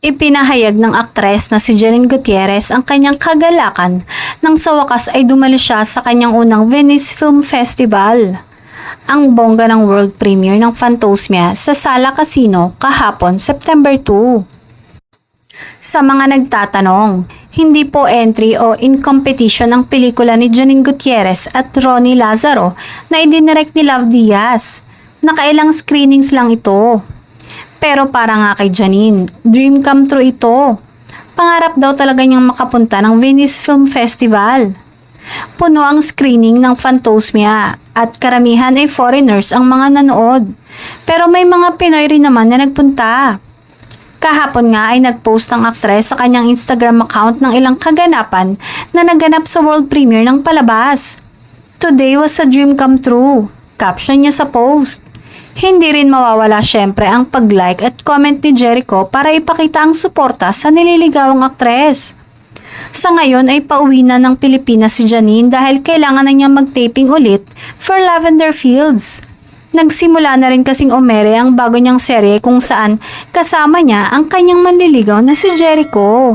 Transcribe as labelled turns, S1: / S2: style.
S1: Ipinahayag ng aktres na si Janine Gutierrez ang kanyang kagalakan nang sa wakas ay dumalo siya sa kanyang unang Venice Film Festival. Ang bongga ng world premiere ng Phantosmia sa Sala Casino kahapon September 2. Sa mga nagtatanong, hindi po entry o in competition ang pelikula ni Janine Gutierrez at Ronnie Lazaro na idinirect ni Love Diaz. Nakailang screenings lang ito. Pero para nga kay Janine, dream come true ito. Pangarap daw talaga niyang makapunta ng Venice Film Festival. Puno ang screening ng Phantosmia at karamihan ay foreigners ang mga nanood. Pero may mga Pinoy rin naman na nagpunta. Kahapon nga ay nagpost ang aktres sa kanyang Instagram account ng ilang kaganapan na naganap sa world premiere ng palabas. Today was a dream come true, caption niya sa post. Hindi rin mawawala syempre ang pag-like at comment ni Jericho para ipakita ang suporta sa nililigawang aktres. Sa ngayon ay pauwi na ng Pilipinas si Janine dahil kailangan na niya mag-taping ulit for Lavender Fields. Nagsimula na rin kasing umere ang bago niyang serye kung saan kasama niya ang kanyang manliligaw na si Jericho.